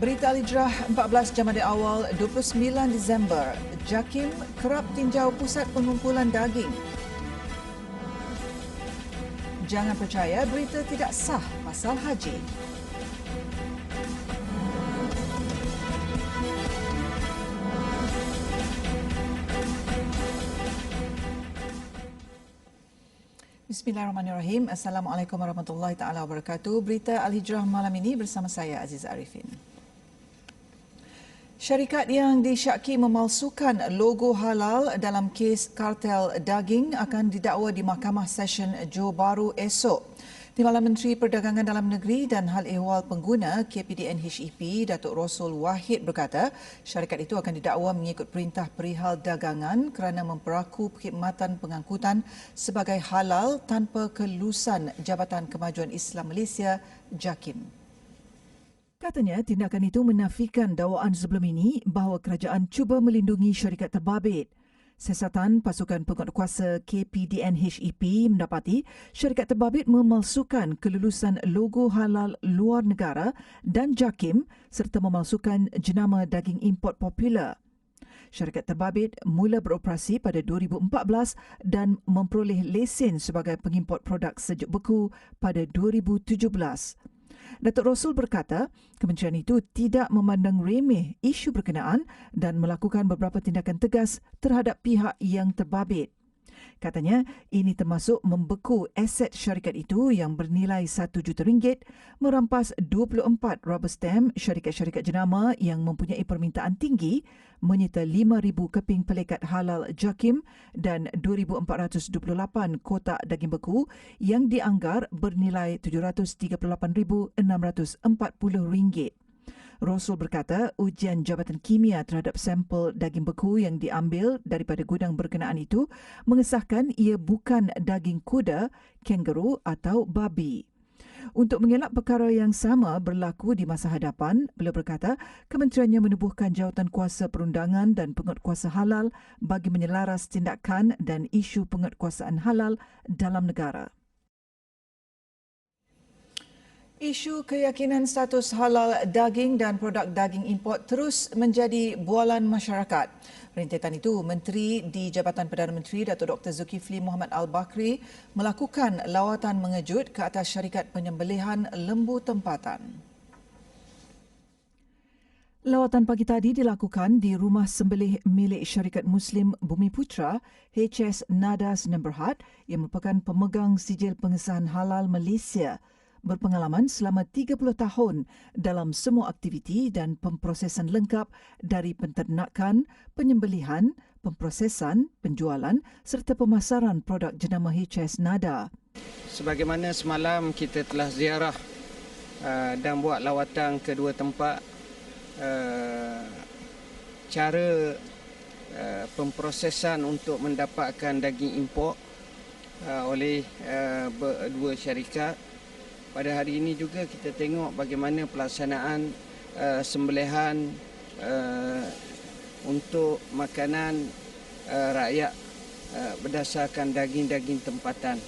Berita Al-Hijrah 14 Jamadah Awal 29 Disember. JAKIM kerap tinjau pusat pengumpulan daging. Jangan percaya berita tidak sah pasal haji. Bismillahirrahmanirrahim. Assalamualaikum warahmatullahi taala wabarakatuh. Berita Al-Hijrah malam ini bersama saya Aziz Arifin. Syarikat yang disyaki memalsukan logo halal dalam kes kartel daging akan didakwa di Mahkamah Session Johor Bahru esok. Timbalan Menteri Perdagangan Dalam Negeri dan Hal Ehwal Pengguna KPDN HEP Datuk Rosul Wahid berkata syarikat itu akan didakwa mengikut perintah perihal dagangan kerana memperaku perkhidmatan pengangkutan sebagai halal tanpa kelulusan Jabatan Kemajuan Islam Malaysia JAKIM. Katanya tindakan itu menafikan dakwaan sebelum ini bahawa kerajaan cuba melindungi syarikat terbabit. Siasatan Pasukan Penguatkuasa KPDN HEP mendapati syarikat terbabit memalsukan kelulusan logo halal luar negara dan JAKIM serta memalsukan jenama daging import popular. Syarikat terbabit mula beroperasi pada 2014 dan memperoleh lesen sebagai pengimport produk sejuk beku pada 2017. Datuk Rosul berkata, kementerian itu tidak memandang remeh isu berkenaan dan melakukan beberapa tindakan tegas terhadap pihak yang terbabit. Katanya, ini termasuk membeku aset syarikat itu yang bernilai RM1 juta, merampas 24 rubber stamp syarikat-syarikat jenama yang mempunyai permintaan tinggi, menyita 5,000 keping pelekat halal JAKIM dan 2,428 kotak daging beku yang dianggar bernilai RM738,640. Rosul berkata ujian Jabatan Kimia terhadap sampel daging beku yang diambil daripada gudang berkenaan itu mengesahkan ia bukan daging kuda, kangaroo atau babi. Untuk mengelak perkara yang sama berlaku di masa hadapan, beliau berkata kementeriannya menubuhkan jawatan kuasa perundangan dan penguatkuasa halal bagi menyelaras tindakan dan isu penguatkuasaan halal dalam negara. Isu keyakinan status halal daging dan produk daging import terus menjadi bualan masyarakat. Rentetan itu, Menteri di Jabatan Perdana Menteri Datuk Dr. Zulkifli Mohamed Al-Bakri melakukan lawatan mengejut ke atas syarikat penyembelihan lembu tempatan. Lawatan pagi tadi dilakukan di rumah sembelih milik syarikat Muslim Bumi Putra HS Nada Sdn Bhd yang merupakan pemegang sijil pengesahan halal Malaysia, berpengalaman selama 30 tahun dalam semua aktiviti dan pemprosesan lengkap dari penternakan, penyembelihan, pemprosesan, penjualan serta pemasaran produk jenama HS Nada. Sebagaimana semalam kita telah ziarah dan buat lawatan ke dua tempat, cara pemprosesan untuk mendapatkan daging import oleh dua syarikat. Pada hari ini juga kita tengok bagaimana pelaksanaan sembelihan untuk makanan rakyat berdasarkan daging-daging tempatan.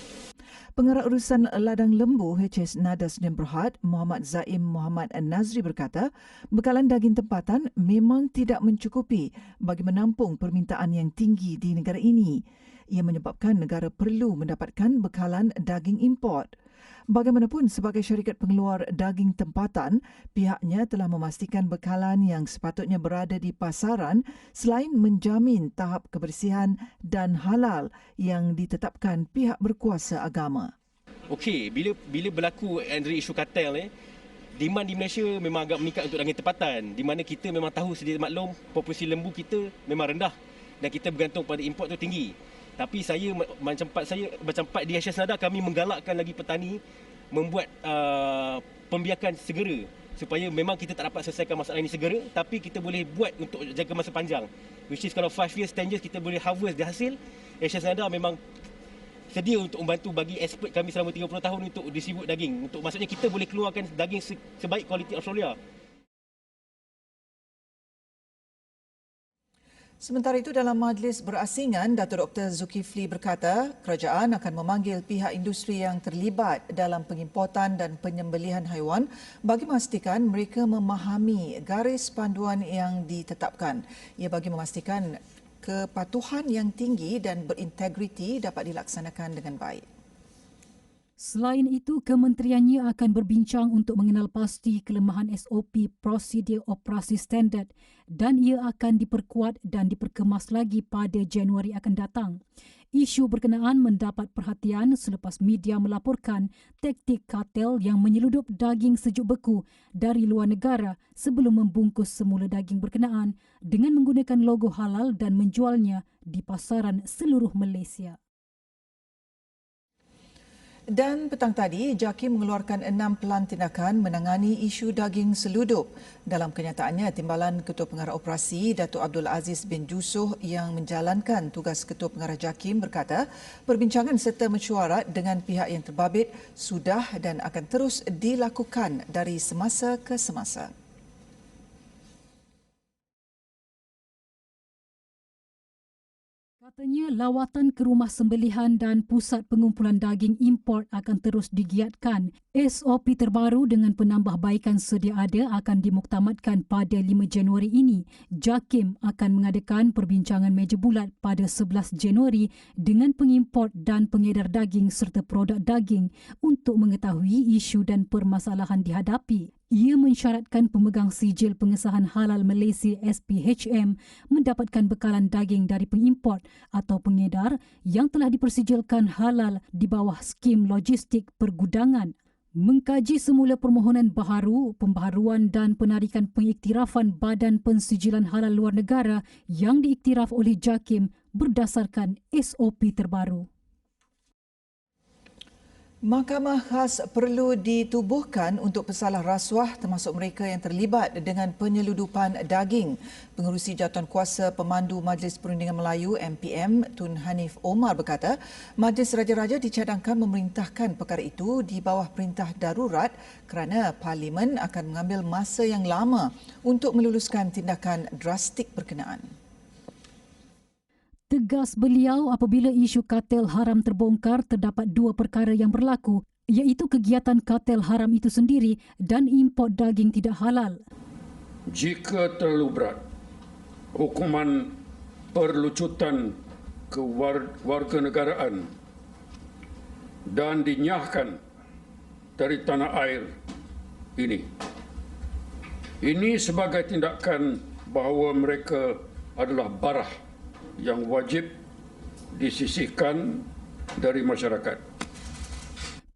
Pengarah urusan ladang lembu HS Nada Sdn Bhd Muhammad Zaim Muhammad Nazri berkata, bekalan daging tempatan memang tidak mencukupi bagi menampung permintaan yang tinggi di negara ini. Ia menyebabkan negara perlu mendapatkan bekalan daging import. Bagaimanapun, sebagai syarikat pengeluar daging tempatan, pihaknya telah memastikan bekalan yang sepatutnya berada di pasaran selain menjamin tahap kebersihan dan halal yang ditetapkan pihak berkuasa agama. Okey, bila berlaku dari isu kartel, demand di Malaysia memang agak meningkat untuk daging tempatan, di mana kita memang tahu sedia maklum populasi lembu kita memang rendah dan kita bergantung pada import tu tinggi. Tapi macam part di HS Nada, kami menggalakkan lagi petani membuat pembiakan segera supaya memang kita tak dapat selesaikan masalah ini segera, tapi kita boleh buat untuk jangka masa panjang. Which is kalau 5 years, 10 years kita boleh harvest di hasil. HS Nada memang sedia untuk membantu bagi expert kami selama 30 tahun untuk distribute daging. Maksudnya kita boleh keluarkan daging sebaik kualiti Australia. Sementara itu, dalam majlis berasingan, Datuk Dr. Zulkifli berkata kerajaan akan memanggil pihak industri yang terlibat dalam pengimportan dan penyembelihan haiwan bagi memastikan mereka memahami garis panduan yang ditetapkan. Ia bagi memastikan kepatuhan yang tinggi dan berintegriti dapat dilaksanakan dengan baik. Selain itu, kementeriannya akan berbincang untuk mengenal pasti kelemahan SOP Prosedur Operasi Standard dan ia akan diperkuat dan diperkemas lagi pada Januari akan datang. Isu berkenaan mendapat perhatian selepas media melaporkan taktik kartel yang menyeludup daging sejuk beku dari luar negara sebelum membungkus semula daging berkenaan dengan menggunakan logo halal dan menjualnya di pasaran seluruh Malaysia. Dan petang tadi, JAKIM mengeluarkan 6 pelan tindakan menangani isu daging seludup. Dalam kenyataannya, Timbalan Ketua Pengarah Operasi Datuk Abdul Aziz bin Jusoh yang menjalankan tugas Ketua Pengarah JAKIM berkata, perbincangan serta mesyuarat dengan pihak yang terbabit sudah dan akan terus dilakukan dari semasa ke semasa. Katanya lawatan ke rumah sembelihan dan pusat pengumpulan daging import akan terus digiatkan. SOP terbaru dengan penambahbaikan sedia ada akan dimuktamadkan pada 5 Januari ini. JAKIM akan mengadakan perbincangan meja bulat pada 11 Januari dengan pengimport dan pengedar daging serta produk daging untuk mengetahui isu dan permasalahan dihadapi. Ia mensyaratkan pemegang sijil pengesahan halal Malaysia SPHM mendapatkan bekalan daging dari pengimport atau pengedar yang telah dipersijilkan halal di bawah skim logistik pergudangan. Mengkaji semula permohonan baharu, pembaharuan dan penarikan pengiktirafan Badan Pensijilan Halal Luar Negara yang diiktiraf oleh JAKIM berdasarkan SOP terbaru. Mahkamah khas perlu ditubuhkan untuk pesalah rasuah termasuk mereka yang terlibat dengan penyeludupan daging. Pengerusi Jawatan Kuasa Pemandu Majlis Perundingan Melayu MPM Tun Hanif Omar berkata, Majlis Raja-Raja dicadangkan memerintahkan perkara itu di bawah perintah darurat kerana Parlimen akan mengambil masa yang lama untuk meluluskan tindakan drastik berkenaan. Tegas beliau apabila isu kartel haram terbongkar, terdapat 2 perkara yang berlaku, iaitu kegiatan kartel haram itu sendiri dan import daging tidak halal. Jika terlalu berat, hukuman perlucutan kewarganegaraan dan dinyahkan dari tanah air ini. Ini sebagai tindakan bahawa mereka adalah barah yang wajib disisihkan dari masyarakat.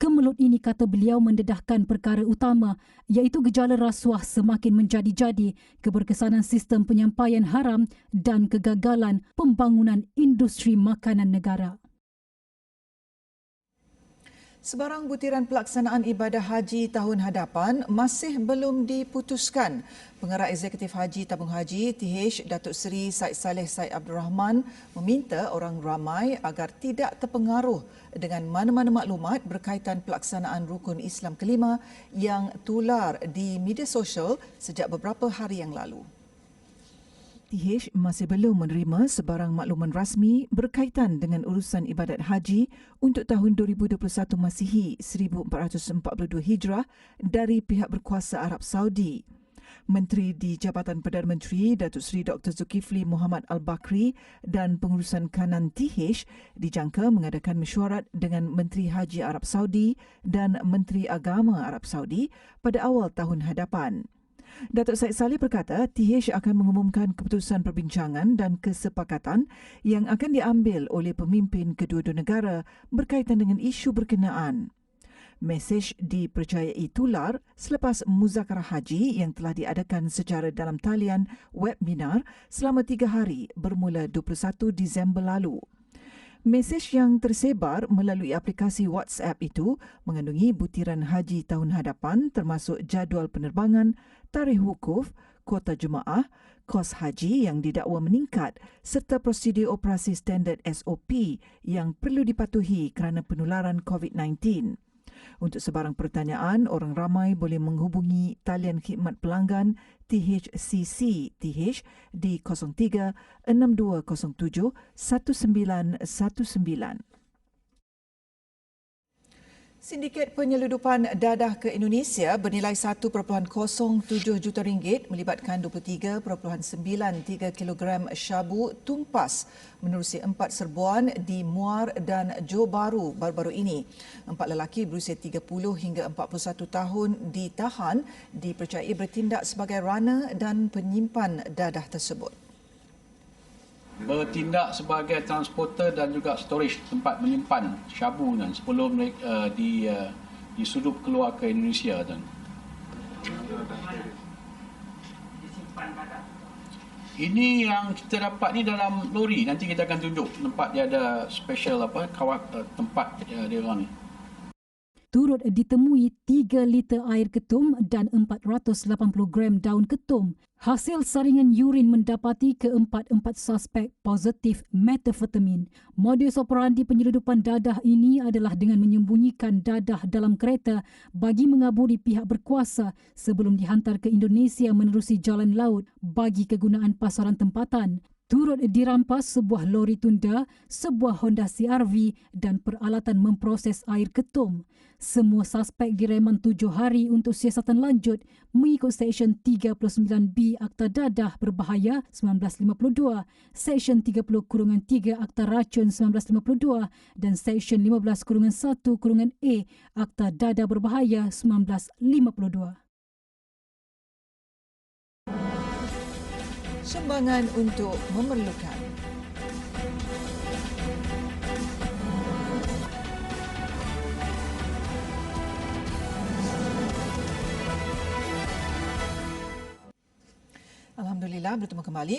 Kemelut ini, kata beliau, mendedahkan perkara utama iaitu gejala rasuah semakin menjadi-jadi, keberkesanan sistem penyampaian haram dan kegagalan pembangunan industri makanan negara. Sebarang butiran pelaksanaan ibadah haji tahun hadapan masih belum diputuskan. Pengarah Eksekutif Haji Tabung Haji TH Datuk Seri Said Saleh Said Abdul Rahman meminta orang ramai agar tidak terpengaruh dengan mana-mana maklumat berkaitan pelaksanaan rukun Islam kelima yang tular di media sosial sejak beberapa hari yang lalu. TH masih belum menerima sebarang makluman rasmi berkaitan dengan urusan ibadat haji untuk tahun 2021 Masihi 1442 Hijrah dari pihak berkuasa Arab Saudi. Menteri di Jabatan Perdana Menteri Datuk Seri Dr. Zulkifli Muhammad Al-Bakri dan pengurusan kanan TH dijangka mengadakan mesyuarat dengan Menteri Haji Arab Saudi dan Menteri Agama Arab Saudi pada awal tahun hadapan. Datuk Said Saleh berkata TH akan mengumumkan keputusan perbincangan dan kesepakatan yang akan diambil oleh pemimpin kedua-dua negara berkaitan dengan isu berkenaan. Mesej dipercayai tular selepas muzakarah haji yang telah diadakan secara dalam talian webinar selama 3 hari bermula 21 Disember lalu. Mesej yang tersebar melalui aplikasi WhatsApp itu mengandungi butiran haji tahun hadapan termasuk jadual penerbangan, tarikh wukuf, kuota jemaah, kos haji yang didakwa meningkat serta prosedur operasi standard SOP yang perlu dipatuhi kerana penularan COVID-19. Untuk sebarang pertanyaan, orang ramai boleh menghubungi talian khidmat pelanggan THCC-TH di 03 6207 1919. Sindiket penyeludupan dadah ke Indonesia bernilai 1.07 juta ringgit melibatkan 23.93 kilogram syabu tumpas menerusi 4 serbuan di Muar dan Johor Bahru baru-baru ini. 4 lelaki berusia 30 hingga 41 tahun ditahan dipercayai bertindak sebagai runner dan penyimpan dadah tersebut. Bertindak sebagai transporter dan juga storage tempat menyimpan syabu dan sebelum disudup keluar ke Indonesia dan ini yang kita dapat ni dalam lori, nanti kita akan tunjuk tempat dia ada special tempat dia orang ni. Turut ditemui 3 liter air ketum dan 480 gram daun ketum. Hasil saringan urin mendapati keempat-empat suspek positif metafetamin. Modus operandi penyeludupan dadah ini adalah dengan menyembunyikan dadah dalam kereta bagi mengaburi pihak berkuasa sebelum dihantar ke Indonesia menerusi jalan laut bagi kegunaan pasaran tempatan. Turut dirampas sebuah lori tunda, sebuah Honda CR-V dan peralatan memproses air ketum. Semua suspek direman 7 hari untuk siasatan lanjut mengikut Seksyen 39B Akta Dadah Berbahaya 1952, Seksyen 30-3 Akta Racun 1952 dan Seksyen 15-1-A Akta Dadah Berbahaya 1952. Sumbangan untuk memerlukan. Alhamdulillah, bertemu kembali.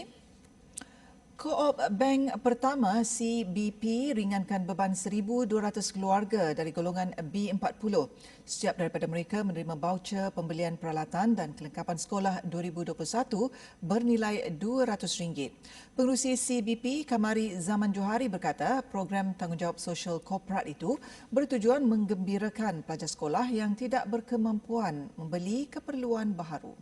Co-op Bank pertama CBP ringankan beban 1,200 keluarga dari golongan B40. Setiap daripada mereka menerima baucer pembelian peralatan dan kelengkapan sekolah 2021 bernilai RM200. Pengerusi CBP Kamari Zaman Johari berkata program tanggungjawab sosial korporat itu bertujuan menggembirakan pelajar sekolah yang tidak berkemampuan membeli keperluan baharu.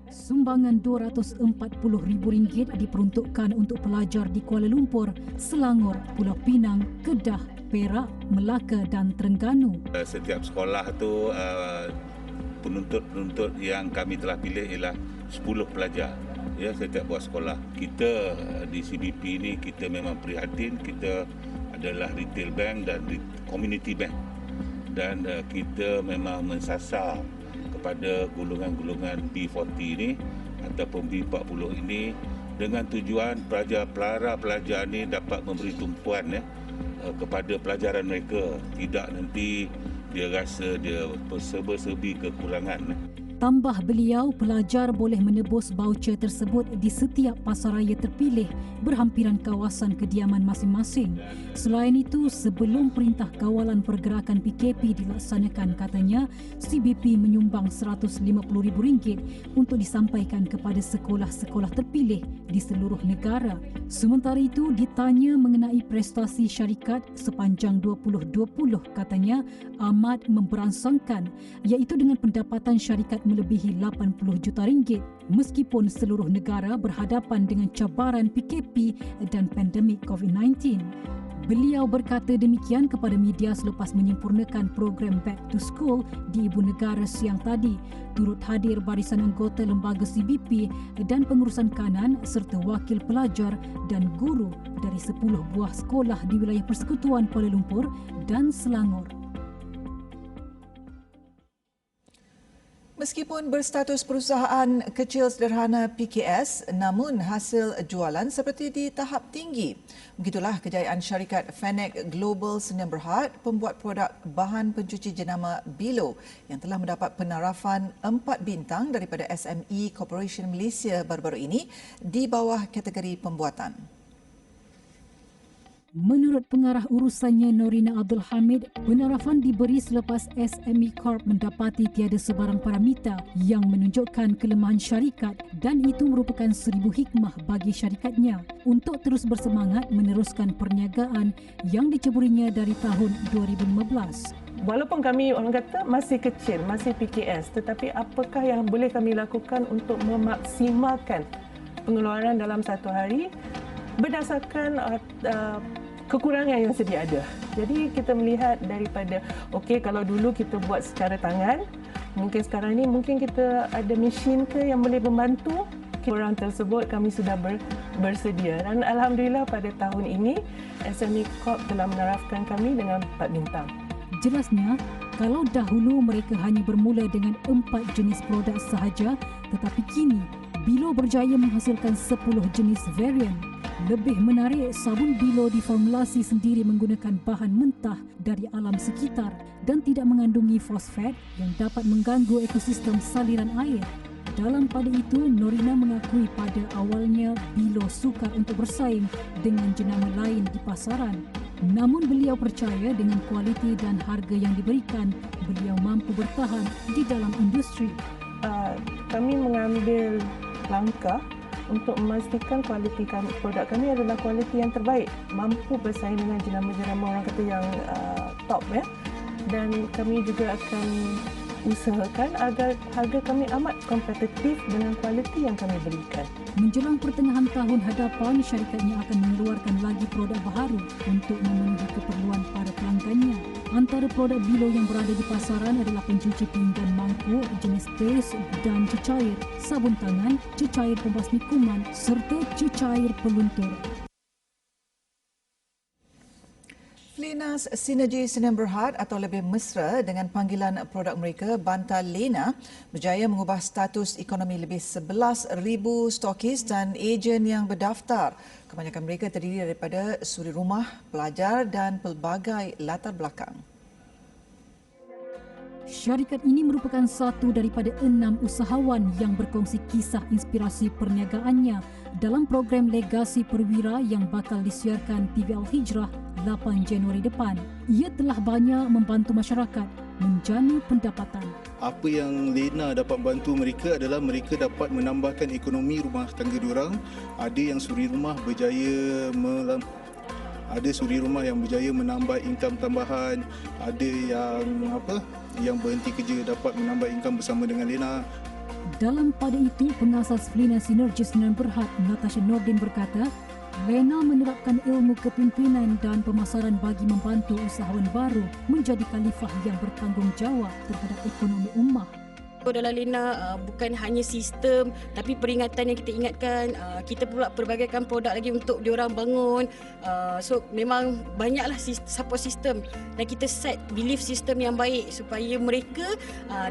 Sumbangan RM240,000 diperuntukkan untuk pelajar di Kuala Lumpur, Selangor, Pulau Pinang, Kedah, Perak, Melaka dan Terengganu. Setiap sekolah tu penuntut-penuntut yang kami telah pilih ialah 10 pelajar. Ya, setiap buah sekolah. Kita di CBP ini kita memang prihatin, kita adalah retail bank dan community bank. Dan kita memang mensasar pada golongan-golongan B40 ini ataupun B40 ini dengan tujuan pelajar ini dapat memberi tumpuan kepada pelajaran mereka, tidak nanti dia rasa dia serba-serbi kekurangan. Tambah beliau, pelajar boleh menebus baucer tersebut di setiap pasaraya terpilih berhampiran kawasan kediaman masing-masing. Selain itu, sebelum Perintah Kawalan Pergerakan PKP dilaksanakan, katanya CBP menyumbang RM150,000 untuk disampaikan kepada sekolah-sekolah terpilih di seluruh negara. Sementara itu, ditanya mengenai prestasi syarikat sepanjang 2020, katanya amat memberangsangkan, iaitu dengan pendapatan syarikat melebihi RM80 juta meskipun seluruh negara berhadapan dengan cabaran PKP dan pandemik COVID-19. Beliau berkata demikian kepada media selepas menyempurnakan program Back to School di Ibu Negara siang tadi. Turut hadir barisan anggota lembaga CBP dan pengurusan kanan serta wakil pelajar dan guru dari 10 buah sekolah di wilayah Persekutuan Kuala Lumpur dan Selangor. Meskipun berstatus perusahaan kecil sederhana PKS, namun hasil jualan seperti di tahap tinggi. Begitulah kejayaan syarikat Fennec Global Sdn Bhd, pembuat produk bahan pencuci jenama Bilo yang telah mendapat penarafan 4 bintang daripada SME Corporation Malaysia baru-baru ini di bawah kategori pembuatan. Menurut pengarah urusannya Norina Abdul Hamid, penarafan diberi selepas SME Corp mendapati tiada sebarang paramita yang menunjukkan kelemahan syarikat dan itu merupakan 1000 hikmah bagi syarikatnya untuk terus bersemangat meneruskan perniagaan yang diceburinya dari tahun 2015. Walaupun kami orang kata masih kecil, masih PKS, tetapi apakah yang boleh kami lakukan untuk memaksimalkan pengeluaran dalam satu hari berdasarkan kekurangan yang sedia ada. Jadi kita melihat daripada kalau dulu kita buat secara tangan, mungkin sekarang ini mungkin kita ada mesin ke yang boleh membantu. Orang tersebut kami sudah bersedia dan alhamdulillah pada tahun ini SME Corp telah menarafkan kami dengan 4 bintang. Jelasnya, kalau dahulu mereka hanya bermula dengan 4 jenis produk sahaja, tetapi kini Bilo berjaya menghasilkan 10 jenis varian. Lebih menarik, sabun Bilo diformulasi sendiri menggunakan bahan mentah dari alam sekitar dan tidak mengandungi fosfat yang dapat mengganggu ekosistem saliran air. Dalam pada itu, Norina mengakui pada awalnya Bilo sukar untuk bersaing dengan jenama lain di pasaran. Namun beliau percaya dengan kualiti dan harga yang diberikan, beliau mampu bertahan di dalam industri. Kami mengambil langkah untuk memastikan kualiti produk kami adalah kualiti yang terbaik, mampu bersaing dengan jenama-jenama orang kata yang top ya. Dan kami juga akan usahakan agar harga kami amat kompetitif dengan kualiti yang kami berikan. Menjelang pertengahan tahun hadapan, syarikatnya akan mengeluarkan lagi produk baharu untuk memenuhi keperluan para pelanggannya. Antara produk Bilo yang berada di pasaran adalah pencuci pinggan mangkuk, jenis paste dan cecair, sabun tangan, cecair pembasmi kuman serta cecair peluntur. Flinas Sinergi Sdn Bhd atau lebih mesra dengan panggilan produk mereka Bantal Lena berjaya mengubah status ekonomi lebih 11,000 stokis dan ejen yang berdaftar. Kebanyakan mereka terdiri daripada suri rumah, pelajar dan pelbagai latar belakang. Syarikat ini merupakan satu daripada 6 usahawan yang berkongsi kisah inspirasi perniagaannya dalam program Legasi Perwira yang bakal disiarkan TV Al-Hijrah 8 Januari depan. Ia telah banyak membantu masyarakat menjana pendapatan. Apa yang Lena dapat bantu mereka adalah mereka dapat menambahkan ekonomi rumah tangga diorang. Ada yang suri rumah berjaya menambah income tambahan, ada yang berhenti kerja dapat menambah income bersama dengan Lena. Dalam pada itu, pengasas Flinas Sinergi Sdn Bhd Natasha Nordin berkata, Lena menerapkan ilmu kepimpinan dan pemasaran bagi membantu usahawan baru menjadi khalifah yang bertanggungjawab terhadap ekonomi ummah. Dalam Lena bukan hanya sistem tapi peringatan yang kita ingatkan, kita pula perbagaikan produk lagi untuk diorang bangun. So memang banyaklah support system dan kita set belief system yang baik supaya mereka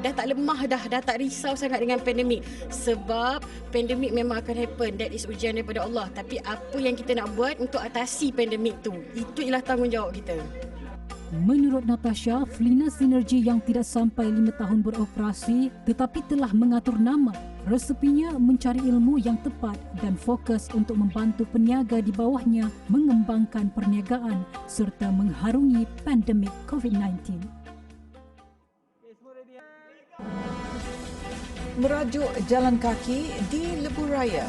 dah tak lemah dah tak risau sangat dengan pandemik. Sebab pandemik memang akan happen, that is ujian daripada Allah. Tapi apa yang kita nak buat untuk atasi pandemik tu, itu ialah tanggungjawab kita. Menurut Natasha, Flinas Sinergi yang tidak sampai 5 tahun beroperasi tetapi telah mengatur nama. Resepinya mencari ilmu yang tepat dan fokus untuk membantu peniaga di bawahnya mengembangkan perniagaan serta mengharungi pandemik COVID-19. Merajuk jalan kaki di Lebuh Raya.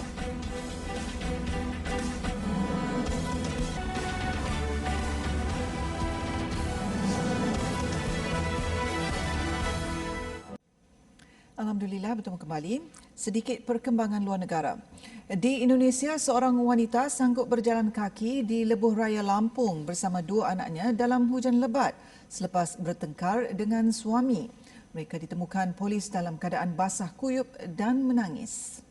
Alhamdulillah, bertemu kembali. Sedikit perkembangan luar negara. Di Indonesia, seorang wanita sanggup berjalan kaki di Lebuh Raya Lampung bersama 2 anaknya dalam hujan lebat selepas bertengkar dengan suami. Mereka ditemukan polis dalam keadaan basah kuyup dan menangis.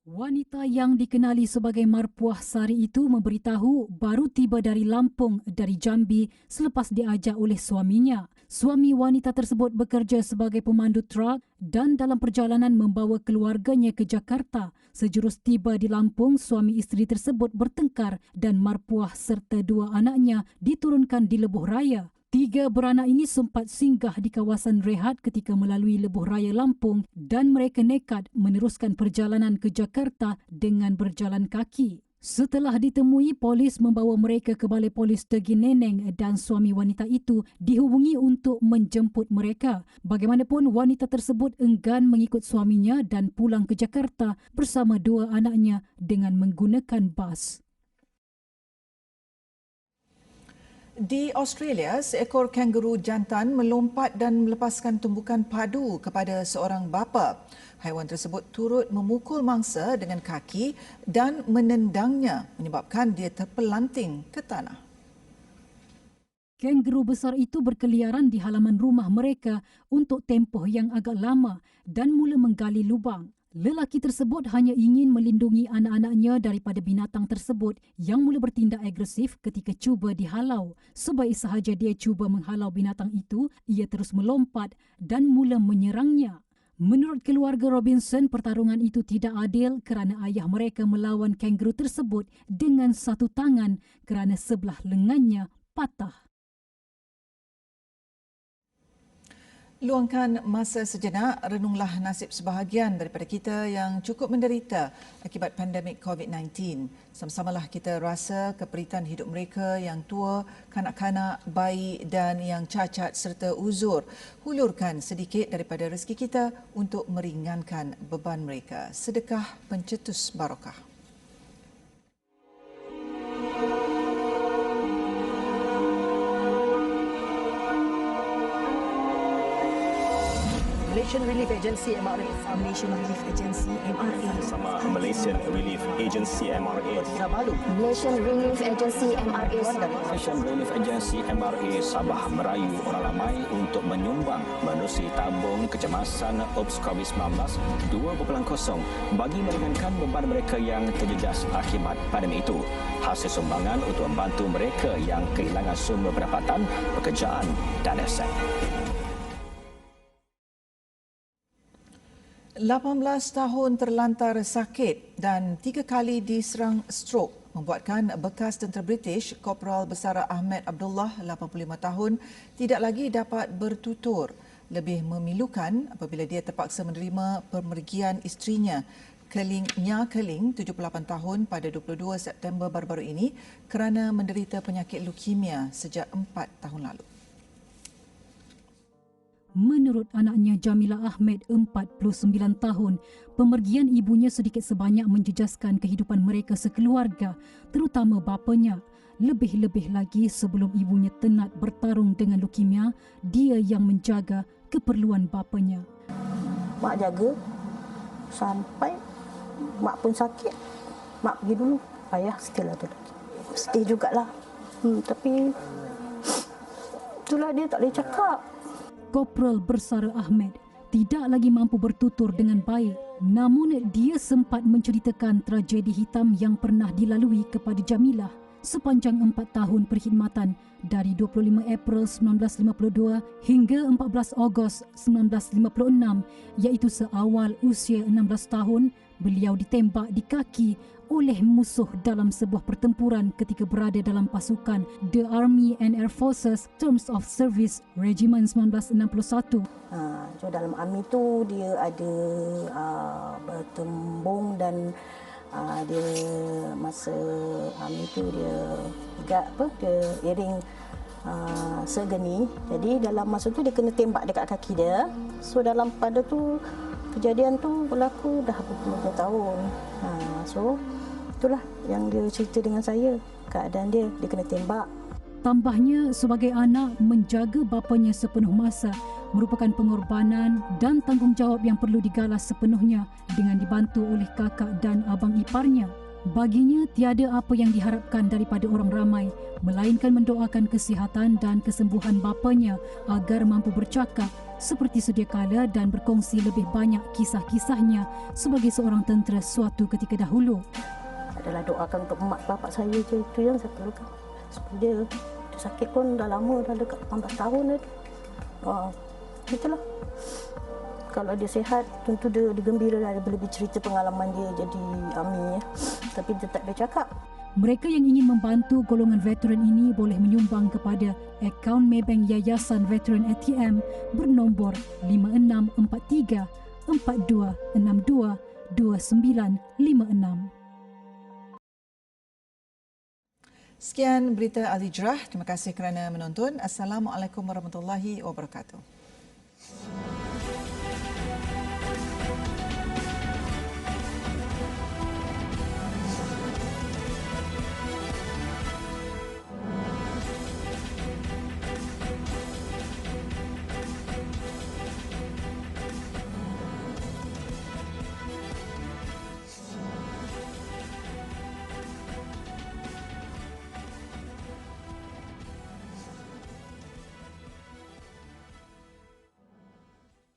Wanita yang dikenali sebagai Marpuah Sari itu memberitahu baru tiba dari Lampung dari Jambi selepas diajak oleh suaminya. Suami wanita tersebut bekerja sebagai pemandu truk dan dalam perjalanan membawa keluarganya ke Jakarta. Sejurus tiba di Lampung, suami isteri tersebut bertengkar dan Marpuah serta 2 anaknya diturunkan di Lebuh Raya. 3 beranak ini sempat singgah di kawasan rehat ketika melalui Lebuh Raya Lampung dan mereka nekat meneruskan perjalanan ke Jakarta dengan berjalan kaki. Setelah ditemui, polis membawa mereka ke Balai Polis Tegi Neneng dan suami wanita itu dihubungi untuk menjemput mereka. Bagaimanapun, wanita tersebut enggan mengikut suaminya dan pulang ke Jakarta bersama 2 anaknya dengan menggunakan bas. Di Australia, seekor kanguru jantan melompat dan melepaskan tumbukan padu kepada seorang bapa. Haiwan tersebut turut memukul mangsa dengan kaki dan menendangnya menyebabkan dia terpelanting ke tanah. Kanguru besar itu berkeliaran di halaman rumah mereka untuk tempoh yang agak lama dan mula menggali lubang. Lelaki tersebut hanya ingin melindungi anak-anaknya daripada binatang tersebut yang mula bertindak agresif ketika cuba dihalau. Sebaik sahaja dia cuba menghalau binatang itu, ia terus melompat dan mula menyerangnya. Menurut keluarga Robinson, pertarungan itu tidak adil kerana ayah mereka melawan kanguru tersebut dengan satu tangan kerana sebelah lengannya patah. Luangkan masa sejenak, renunglah nasib sebahagian daripada kita yang cukup menderita akibat pandemik COVID-19. Sama-samalah kita rasa keperitan hidup mereka yang tua, kanak-kanak, bayi dan yang cacat serta uzur. Hulurkan sedikit daripada rezeki kita untuk meringankan beban mereka. Sedekah pencetus barakah. Malaysian Relief Agency MRA. Malaysian Relief Agency MRA. Sama Malaysian Relief Agency MRA. Kinabalu. Malaysian Relief Agency MRA. Malaysian Relief Agency MRA Sabah merayu orang ramai untuk menyumbang menerusi tabung kecemasan OPS COVID-19 2.0 bagi meringankan beban mereka yang terjejas akibat pandemik itu. Hasil sumbangan untuk membantu mereka yang kehilangan sumber pendapatan, pekerjaan dan aset. 18 tahun terlantar sakit dan 3 kali diserang strok membuatkan bekas tentera British Korporal Besara Ahmed Abdullah 85 tahun tidak lagi dapat bertutur. Lebih memilukan apabila dia terpaksa menerima pemergian isterinya Nya Keling 78 tahun pada 22 September baru-baru ini kerana menderita penyakit leukemia sejak 4 tahun lalu. Menurut anaknya Jamila Ahmed, 49 tahun, pemergian ibunya sedikit sebanyak menjejaskan kehidupan mereka sekeluarga, terutama bapanya. Lebih-lebih lagi sebelum ibunya tenat bertarung dengan leukemia, dia yang menjaga keperluan bapanya. Mak jaga sampai mak pun sakit. Mak pergi dulu. Ayah still ada lagi. Sedih jugalah. Tapi itulah dia tak boleh cakap. Korporal Besara Ahmed tidak lagi mampu bertutur dengan baik, namun dia sempat menceritakan tragedi hitam yang pernah dilalui kepada Jamilah sepanjang 4 tahun perkhidmatan dari 25 April 1952 hingga 14 Ogos 1956, iaitu seawal usia 16 tahun, beliau ditembak di kaki oleh musuh dalam sebuah pertempuran ketika berada dalam pasukan The Army and Air Forces Terms of Service Regiment 1961. So dalam army tu dia ada bertembung dan dia masa army tu dia dia iring segeni. Jadi dalam masa tu dia kena tembak dekat kaki dia. So dalam pada tu kejadian tu berlaku dah berpuluh tahun. So itulah yang dia cerita dengan saya, keadaan dia kena tembak. Tambahnya, sebagai anak, menjaga bapanya sepenuh masa merupakan pengorbanan dan tanggungjawab yang perlu digalas sepenuhnya dengan dibantu oleh kakak dan abang iparnya. Baginya, tiada apa yang diharapkan daripada orang ramai, melainkan mendoakan kesihatan dan kesembuhan bapanya agar mampu bercakap seperti sedia kala dan berkongsi lebih banyak kisah-kisahnya sebagai seorang tentera suatu ketika dahulu. Adalah doakan untuk mak bapak saya je, itu yang saya perlukan. Sebab dia sakit pun dah lama, dah dekat 18 tahun dah. Itulah. Kalau dia sihat, tentu dia gembira lah, dia boleh bercerita pengalaman dia jadi army. Tapi dia tak boleh cakap. Mereka yang ingin membantu golongan veteran ini boleh menyumbang kepada akaun Maybank Yayasan Veteran ATM bernombor 5643 4262 2956. Sekian berita Al-Hijrah. Terima kasih kerana menonton. Assalamualaikum warahmatullahi wabarakatuh.